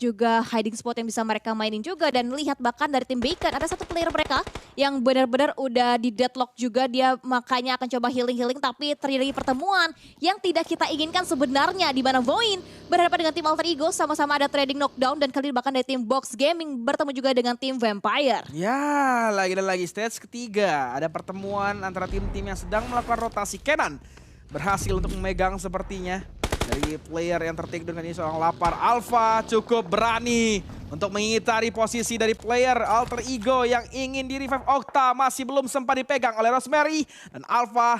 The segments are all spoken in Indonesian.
juga hiding spot yang bisa mereka mainin juga. Dan lihat bahkan dari tim Bacon ada satu player mereka yang benar-benar udah di deadlock juga. Dia makanya akan coba healing-healing tapi terjadi pertemuan yang tidak kita inginkan sebenarnya. Di mana Voin berhadapan dengan tim Alter Ego, sama-sama ada trading knockdown dan kali ini bahkan dari tim Box Gaming bertemu juga dengan tim Vampire. Ya, lagi dan lagi stage ketiga. Ada pertemuan antara tim-tim yang sedang melakukan rotasi. Kenan berhasil untuk memegang sepertinya. Dari player yang tertake dengan ini seorang lapar. Alpha cukup berani untuk mengitari posisi dari player Alter Ego yang ingin di revive. Okta masih belum sempat dipegang oleh Rosemary. Dan Alpha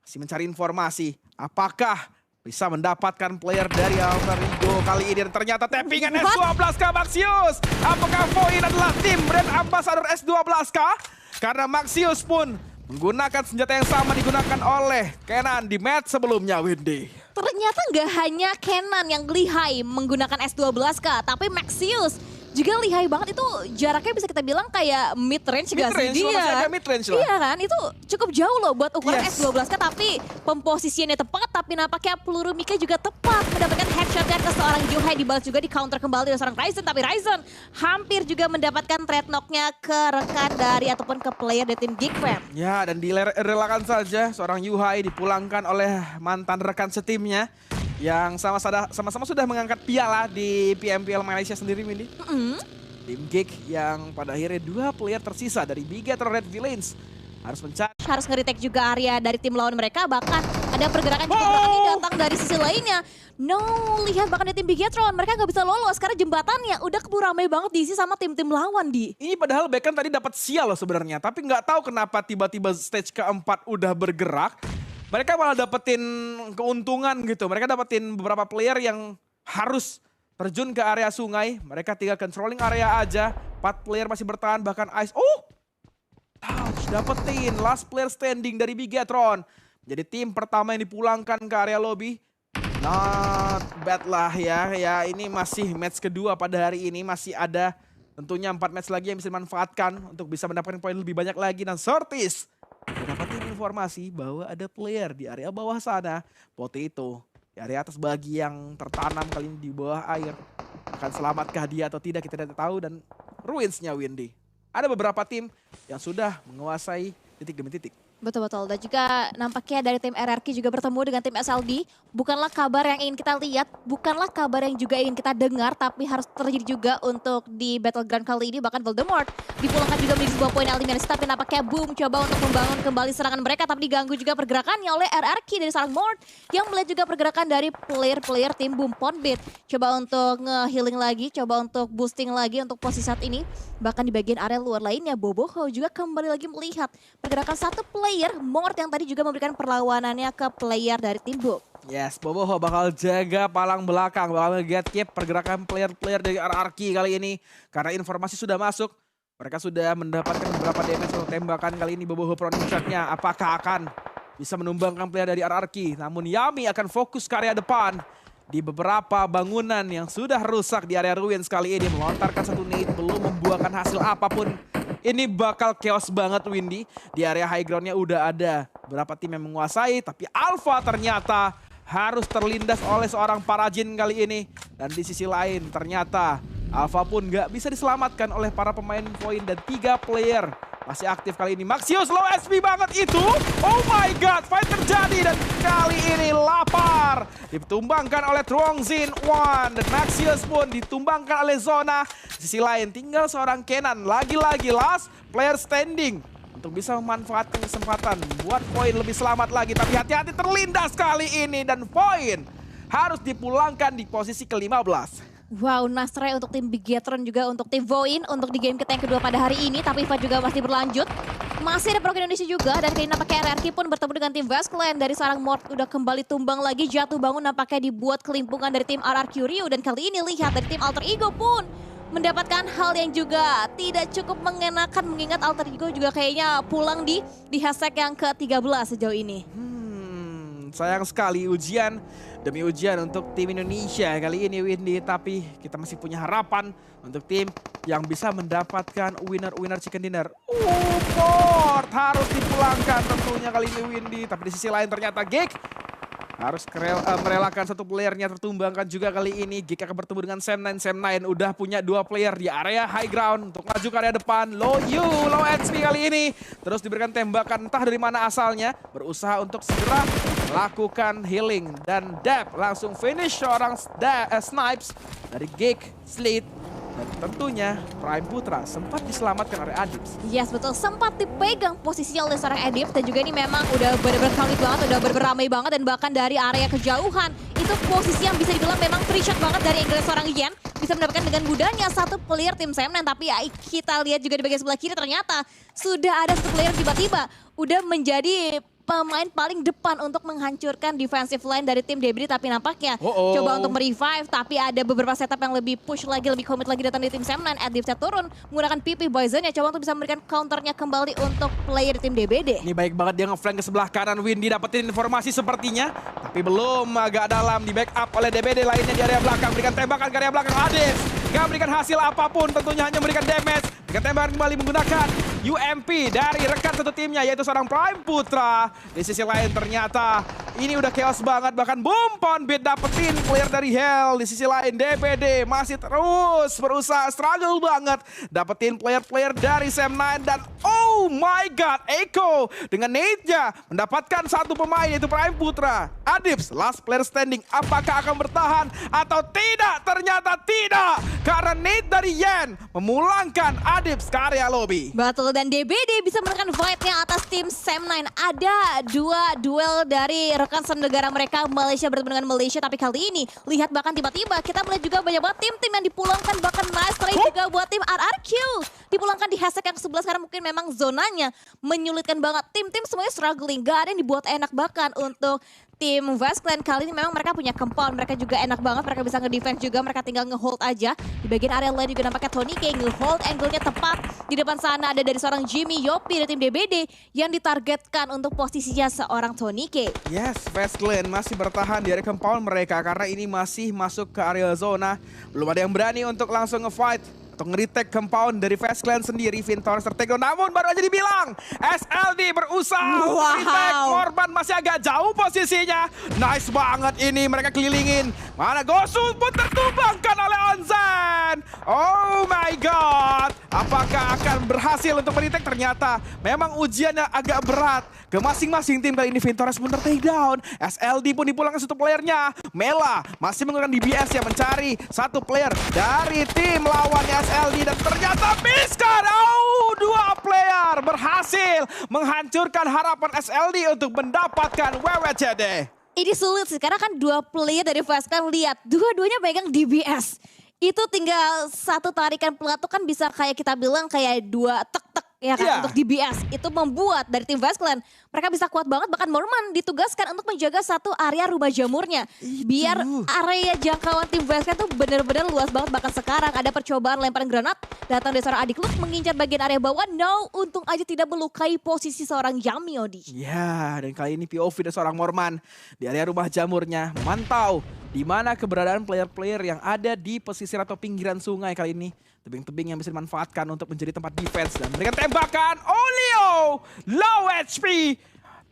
masih mencari informasi. Apakah bisa mendapatkan player dari Alter Ego kali ini. Dan ternyata tappingan S12K Maxius. Apakah Void adalah tim brand ambassador S12K? Karena Maxius pun menggunakan senjata yang sama digunakan oleh Kenan di match sebelumnya, Windy. Ternyata nggak hanya Kenan yang lihai menggunakan S12K, tapi Maxius juga lihai banget. Itu jaraknya bisa kita bilang kayak mid range gak sih dia? Mid range lah. Iya kan, itu cukup jauh loh buat ukuran S12K, tapi pemposisiannya tepat, tapi nampaknya peluru Mika juga tepat mendapatkan headshotnya ke seorang Juhai, dibalas juga di counter kembali oleh seorang Ryzen, tapi Ryzen hampir juga mendapatkan trade knock-nya ke rekan dari ataupun ke player dari tim Geekfam. Ya, dan direlakan saja seorang Juhai dipulangkan oleh mantan rekan setimnya yang sama-sama sudah mengangkat piala di PMPL Malaysia sendiri, Windy. Tim Geek yang pada akhirnya 2 player tersisa dari Bigetron Red Villains harus mencari. Harus nge-retake juga area dari tim lawan mereka, bahkan ada pergerakan yang datang dari sisi lainnya. No, lihat bahkan di tim Bigetron, mereka nggak bisa lolos karena jembatannya udah keburu ramai banget diisi sama tim-tim lawan, Di. Ini padahal Beckham tadi dapat sial loh sebenarnya, tapi nggak tahu kenapa tiba-tiba stage keempat udah bergerak. Mereka malah dapetin keuntungan gitu. Mereka dapetin beberapa player yang harus terjun ke area sungai. Mereka tinggal controlling area aja. 4 player masih bertahan, bahkan Ice. Oh! Touch, dapetin last player standing dari Bigetron. Jadi tim pertama yang dipulangkan ke area lobby. Not bad lah ya. Ya, ini masih match kedua pada hari ini. Masih ada tentunya 4 match lagi yang bisa dimanfaatkan untuk bisa mendapatkan poin lebih banyak lagi. Dan Sortis mendapatkan informasi bahwa ada player di area bawah sana. Potato di area atas bagi yang tertanam kali ini di bawah air. Akan selamatkah dia atau tidak kita tidak tahu. Dan ruinsnya Windy. Ada beberapa tim yang sudah menguasai titik demi titik. Betul-betul, dan juga nampaknya dari tim RRQ juga bertemu dengan tim SLD. Bukanlah kabar yang ingin kita lihat, bukanlah kabar yang juga ingin kita dengar, tapi harus terjadi juga untuk di Battleground kali ini. Bahkan Voldemort dipulangkan juga menjadi sebuah poin eliminasi, tapi nampaknya Boom coba untuk membangun kembali serangan mereka, tapi diganggu juga pergerakannya oleh RRQ dari seorang Mort yang melihat juga pergerakan dari player-player tim Boom. Ponbit coba untuk nge-healing lagi, coba untuk boosting lagi untuk posisi saat ini. Bahkan di bagian area luar lainnya, Boboho juga kembali lagi melihat pergerakan satu player Mort yang tadi juga memberikan perlawanannya ke player dari tim Boom. Yes, Boboho bakal jaga palang belakang, bakal nge-gatekeep pergerakan player-player dari RRQ kali ini. Karena informasi sudah masuk, mereka sudah mendapatkan beberapa damage untuk tembakan kali ini. Boboho proning shot-nya, apakah akan bisa menumbangkan player dari RRQ? Namun Yami akan fokus ke area depan. Di beberapa bangunan yang sudah rusak di area ruins kali ini, melontarkan satu nade, belum membuahkan hasil apapun. Ini bakal chaos banget, Windy. Di area high ground-nya udah ada beberapa tim yang menguasai, tapi Alpha ternyata harus terlindas oleh seorang Parajin kali ini. Dan di sisi lain ternyata Alpha pun gak bisa diselamatkan oleh para pemain poin dan 3 player masih aktif kali ini. Maxius low SP banget itu. Oh my god, fight terjadi dan kali ini lapar. Ditumbangkan oleh Truongzin One dan Maxius pun ditumbangkan oleh Zona. Di sisi lain tinggal seorang Kenan, lagi-lagi last player standing untuk bisa memanfaatkan kesempatan buat poin lebih selamat lagi. Tapi hati-hati terlindas kali ini dan poin harus dipulangkan di posisi ke-15. Wow, Nasre untuk tim Bigetron juga untuk tim Voin untuk di game kita yang kedua pada hari ini. Tapi Iva juga masih berlanjut. Masih ada Pro Indonesia juga dan kali ini nampaknya RRQ pun bertemu dengan tim Vasclan dari seorang Mort udah kembali tumbang lagi, jatuh bangun nampaknya dibuat kelimpungan dari tim RRQ Rio. Dan kali ini lihat dari tim Alter Ego pun mendapatkan hal yang juga tidak cukup mengenakan mengingat Alter Ego juga kayaknya pulang di hashtag yang ke-13 sejauh ini. Sayang sekali ujian demi ujian untuk tim Indonesia kali ini, Windy. Tapi kita masih punya harapan untuk tim yang bisa mendapatkan winner chicken dinner. Port harus dipulangkan tentunya kali ini, Windy. Tapi di sisi lain ternyata Geek Harus merelakan satu playernya tertumbangkan juga kali ini. Geek akan bertemu dengan Sam9. Sam9 udah punya 2 player di area high ground untuk maju ke area depan. Low HP kali ini. Terus diberikan tembakan entah dari mana asalnya. Berusaha untuk segera melakukan healing. Dan Dap langsung finish seorang Snipes dari Geek, Slid. Dan tentunya Prime Putra sempat diselamatkan oleh Adips. Yes, betul. Sempat dipegang posisinya oleh seorang Adips. Dan juga ini memang udah bener-bener crowded banget, udah bener-bener ramai banget. Dan bahkan dari area kejauhan, itu posisi yang bisa dibilang memang free shot banget dari angle seorang Yen. Bisa mendapatkan dengan mudahnya satu player tim Sam9. Tapi ya, kita lihat juga di bagian sebelah kiri ternyata sudah ada satu player tiba-tiba udah menjadi pemain paling depan untuk menghancurkan defensive line dari tim DBD. Tapi nampaknya coba untuk merevive, tapi ada beberapa setup yang lebih push lagi, lebih commit lagi datang dari tim Sam9. Adipset turun menggunakan PP Poisonnya, coba untuk bisa memberikan counternya kembali untuk player tim DBD. Ini baik banget dia nge-flank ke sebelah kanan. Windy dapetin informasi sepertinya, tapi belum, agak dalam, di backup oleh DBD lainnya di area belakang. Berikan tembakan ke area belakang Adips, gak berikan hasil apapun, tentunya hanya memberikan damage. Berikan tembakan kembali menggunakan UMP dari rekan satu timnya, yaitu seorang Prime Putra. Di sisi lain ternyata ini udah chaos banget, bahkan Bumpon Beat dapetin player dari Hell. Di sisi lain DBD masih terus berusaha, struggle banget dapetin player-player dari Sam9. Dan oh my god, Echo dengan nade-nya mendapatkan satu pemain, yaitu Prime Putra. Adips last player standing, apakah akan bertahan atau tidak? Ternyata tidak, karena nade dari Yen memulangkan Adips ke area lobby. Betul, dan DBD bisa menekan fight-nya atas tim Sam9. Ada 2 duel dari rekan senegara mereka, Malaysia bertemu dengan Malaysia. Tapi kali ini, lihat bahkan tiba-tiba kita melihat juga banyak banget tim-tim yang dipulangkan. Bahkan nice try juga buat tim RRQ. Dipulangkan di hashtag yang ke-11 karena mungkin memang zonanya menyulitkan banget. Tim-tim semuanya struggling, gak ada yang dibuat enak. Bahkan untuk tim Vazclan kali ini memang mereka punya compound, mereka juga enak banget, mereka bisa nge-defense juga, mereka tinggal nge-hold aja. Di bagian area lain juga nampaknya Tony K nge-hold angle-nya tepat. Di depan sana ada dari seorang Jimmy Yopi dari tim DBD yang ditargetkan untuk posisinya seorang Tony K. Yes, Vazclan masih bertahan di area compound mereka karena ini masih masuk ke area zona. Belum ada yang berani untuk langsung nge-fight atau nge-retake compound dari Vazclan sendiri. Vintor tertakedown, namun baru aja dibilang SLD berusaha retake. Morban masih agak jauh posisinya. Nice banget ini, mereka kelilingin. Mana Gosu pun tertumbangkan oleh Onzen. Oh my god, apakah akan berhasil untuk retake? Ternyata memang ujiannya agak berat ke masing-masing tim. Kali ini Vintores pun tertakedown. SLD pun dipulangkan satu playernya. Mela masih menggunakan DBS yang mencari satu player dari tim lawannya SLD, dan ternyata Miskar, 2 player berhasil menghancurkan harapan SLD untuk mendapatkan WWCD. Ini sulit sih, karena kan 2 player dari Vazclan, lihat dua-duanya pegang DBS. Itu tinggal satu tarikan pelatu kan bisa kayak kita bilang kayak 2 tek-tek ya kan, untuk DBS. Itu membuat dari tim Vazclan mereka bisa kuat banget, bahkan Morman ditugaskan untuk menjaga satu area rumah jamurnya. Biar area jangkauan tim Vazclan tuh bener-bener luas banget. Bahkan sekarang ada percobaan lemparan granat datang dari seorang Adik Luk mengincar bagian area bawah. No, untung aja tidak melukai posisi seorang Yami, Odi. Ya, dan kali ini POV dari seorang Morman di area rumah jamurnya memantau di mana keberadaan player-player yang ada di pesisir atau pinggiran sungai kali ini. Tebing-tebing yang bisa dimanfaatkan untuk menjadi tempat defense dan memberikan tembakan. Olio low HP.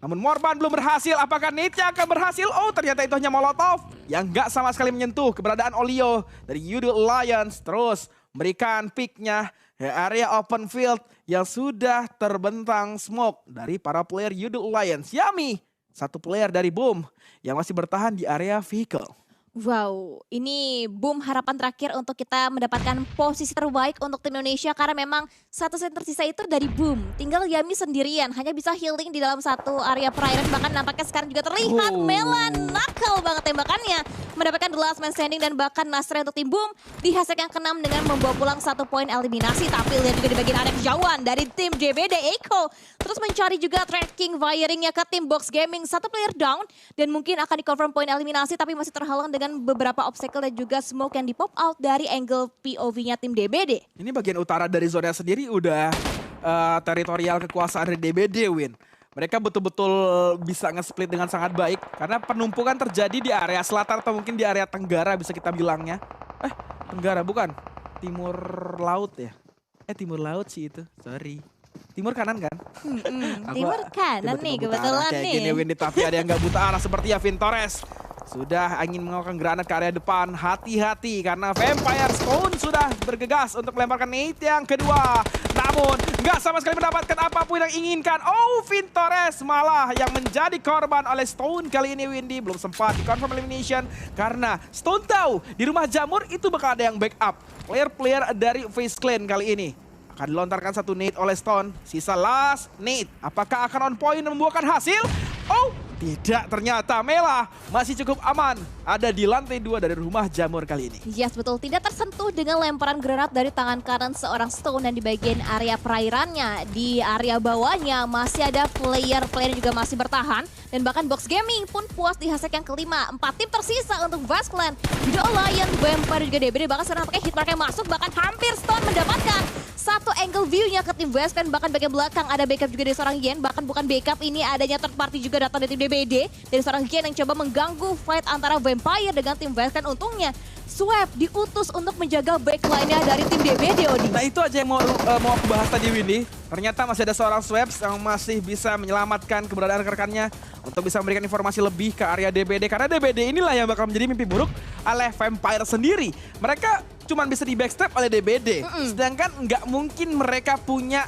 Namun Morban belum berhasil. Apakah nade-nya akan berhasil? Oh, ternyata itu hanya Molotov yang nggak sama sekali menyentuh keberadaan Olio dari Yudu Alliance. Terus memberikan pick-nya di area open field yang sudah terbentang smoke dari para player Yudu Alliance. Yami, satu player dari Boom yang masih bertahan di area vehicle. Wow, ini Boom harapan terakhir untuk kita mendapatkan posisi terbaik untuk tim Indonesia, karena memang satu set tersisa itu dari Boom. Tinggal Yami sendirian, hanya bisa healing di dalam satu area perairan. Bahkan nampaknya sekarang juga terlihat Melan nakal banget tembakannya. Mendapatkan the last man standing dan bahkan Nasra untuk tim Boom di hashtag yang ke-6 dengan membawa pulang 1 poin eliminasi. Tapi lihat juga di bagian area kejauhan dari tim DBD, Echo terus mencari juga tracking firingnya ke tim Box Gaming. 1 player down dan mungkin akan di-confirm poin eliminasi, tapi masih terhalang dengan beberapa obstacle dan juga smoke yang di-pop out dari angle POV-nya tim DBD. Ini bagian utara dari zona sendiri udah teritorial kekuasaan dari DBD, Win. Mereka betul-betul bisa nge-split dengan sangat baik karena penumpukan terjadi di area selatan atau mungkin di area tenggara bisa kita bilangnya. Tenggara bukan, timur laut ya. Timur laut sih itu, sorry. timur kanan kan? Timur kanan Tiba-tiba nih buta arah kebetulan kayak nih. gini Windy, tapi ada yang nggak buta arah seperti Vin Torres. Sudah ingin mengeluarkan granat ke area depan. Hati-hati karena Vampire Stone sudah bergegas untuk melemparkan nade yang kedua. Namun nggak sama sekali mendapatkan apapun yang inginkan. Oh, Vin Torres malah yang menjadi korban oleh Stone kali ini Windy. Belum sempat di confirm elimination karena Stone tahu di rumah jamur itu bakal ada yang backup. Player-player dari FaZe Clan kali ini. Akan dilontarkan satu nade oleh Stone. Sisa last nade. Apakah akan on point dan membuahkan hasil? Oh, tidak, ternyata Mela masih cukup aman. Ada di lantai 2 dari rumah jamur kali ini. Yes, betul. Tidak tersentuh dengan lemparan granat dari tangan kanan seorang Stone dan di bagian area perairannya. Di area bawahnya masih ada player-player juga masih bertahan. Dan bahkan Box Gaming pun puas di hashtag yang kelima. 4 tim tersisa untuk FaZe Clan. Judo Alliance, Vampire juga DBD. Bahkan sekarang pakai hitmark yang masuk. Bahkan hampir Stone mendapatkan satu angle view-nya ke tim FaZe Clan. Bahkan bagian belakang ada backup juga dari seorang Yen. Bahkan bukan backup, ini adanya third party juga datang dari tim DBD. Dari seorang Yen yang coba mengganggu fight antara Vampire dengan tim FaZe Clan. Untungnya Swap diutus untuk menjaga backline-nya dari tim DBD, Odi. Nah itu aja yang mau aku bahas tadi Windy. Ternyata masih ada seorang Swaps yang masih bisa menyelamatkan keberadaan rekan-rekannya untuk bisa memberikan informasi lebih ke area DBD. Karena DBD inilah yang bakal menjadi mimpi buruk oleh Vampire sendiri. Mereka cuma bisa di backstep oleh DBD. Sedangkan nggak mungkin mereka punya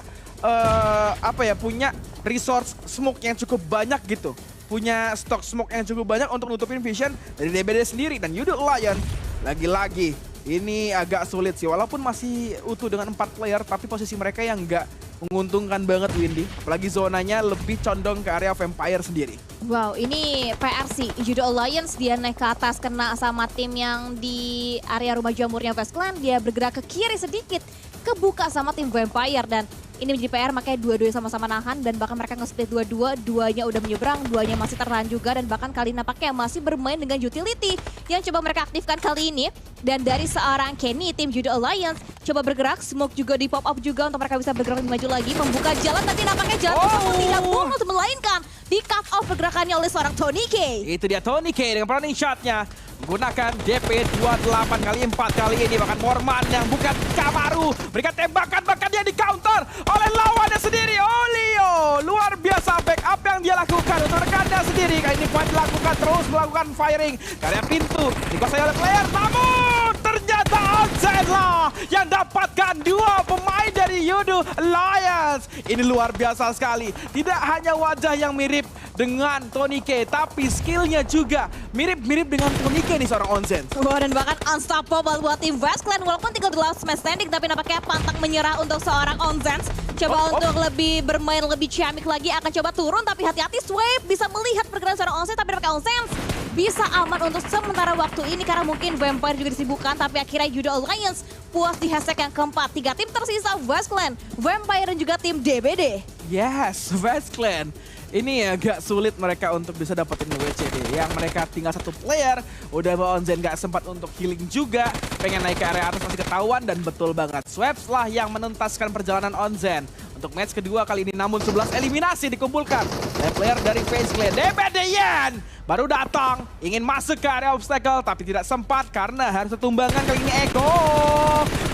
punya resource smoke yang cukup banyak gitu. Punya stok smoke yang cukup banyak untuk nutupin vision dari DBD sendiri. Dan Judo Alliance lagi-lagi ini agak sulit sih. Walaupun masih utuh dengan 4 player, tapi posisi mereka yang nggak menguntungkan banget Windy. Apalagi zonanya lebih condong ke area Vampire sendiri. Wow, ini PR sih. Judo Alliance dia naik ke atas kena sama tim yang di area rumah jamurnya FaZe Clan. Dia bergerak ke kiri sedikit, kebuka sama tim Vampire. Dan ini menjadi PR, makanya dua-duanya sama-sama nahan. Dan bahkan mereka nge-split dua-dua, duanya udah menyeberang, duanya masih tertahan juga. Dan bahkan kali nampaknya masih bermain dengan utility yang coba mereka aktifkan kali ini. Dan dari seorang Kenny, tim Judo Alliance coba bergerak, smoke juga di pop up juga untuk mereka bisa bergerak lebih maju lagi. Membuka jalan, tapi nampaknya jalan tersebut tidak mulus, melainkan di cut off pergerakannya oleh seorang Tony K. Itu dia Tony K dengan running shotnya. Menggunakan DP 28 kali 4 kali ini. Bahkan Morman yang bukan Kamaru. Berikan tembakan, bahkan dia di counter oleh lawannya sendiri. Oh Leo, luar biasa backup yang dia lakukan untuk rekannya sendiri. Kali ini Quad dilakukan terus melakukan firing. Karena pintu dikuasai oleh player. Namun ternyata Onsen lah yang dapatkan 2 pemain dari Judo Alliance. Ini luar biasa sekali. Tidak hanya wajah yang mirip dengan Tony K, tapi skillnya juga mirip-mirip dengan Tony K nih seorang Onsen. Wah, dan bahkan unstoppable buat tim FaZe Clan. Walaupun tinggal di last man standing, tapi nampaknya pantang menyerah untuk seorang Onsen. Coba untuk lebih bermain lebih ciamik lagi, akan coba turun, tapi hati-hati Swape bisa melihat pergerakan seorang Onsen, tapi nampaknya Onsen bisa aman untuk sementara waktu ini karena mungkin Vampire juga disibukkan, tapi akhirnya Judo Alliance puas di hashtag yang keempat. 3 tim tersisa, FaZe Clan, Vampire dan juga tim DBD. Yes, FaZe Clan. Ini agak sulit mereka untuk bisa dapetin WCD. Yang mereka tinggal 1 player, udah bawa Onsen gak sempat untuk healing juga. Pengen naik ke area atas masih ketahuan dan betul banget. Swaps lah yang menuntaskan perjalanan Onsen. Untuk match kedua kali ini namun 11 eliminasi dikumpulkan oleh player dari FaZe Clan. DBD Yen baru datang, ingin masuk ke area obstacle tapi tidak sempat karena harus ketumbangan kali ini Ego.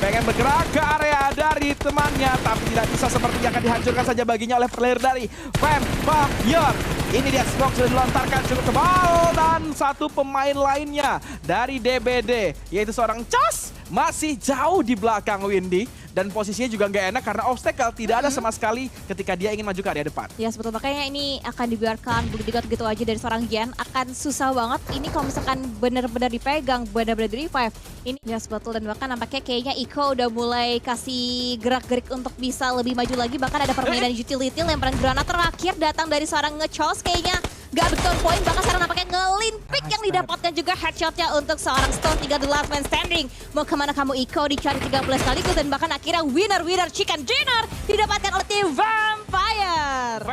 Pengen bergerak ke area dari temannya tapi tidak bisa, seperti akan dihancurkan saja baginya oleh player dari Vampire. Ini dia smoke sudah dilontarkan cukup tebal dan 1 pemain lainnya dari DBD yaitu seorang Chas masih jauh di belakang Windy. Dan posisinya juga nggak enak karena obstacle tidak ada sama sekali ketika dia ingin maju ke area depan. Ya betul, makanya ini akan dibiarkan begitu aja dari seorang Yen. Akan susah banget ini kalau misalkan benar-benar dipegang, benar-benar di revive. Ini ya betul, dan bahkan nampaknya kayaknya Iko udah mulai kasih gerak-gerik untuk bisa lebih maju lagi. Bahkan ada permainan utility, lemparan granat terakhir datang dari seorang Ngechos kayaknya gak betul poin. Bahkan sekarang nampaknya ngelin pick yang didapatkan juga headshotnya untuk seorang Stone. 3 the last man standing. Mau kemana kamu Iko, dicari 13 sekaligus dan bahkan akhirnya winner chicken dinner didapatkan oleh tim Vampire.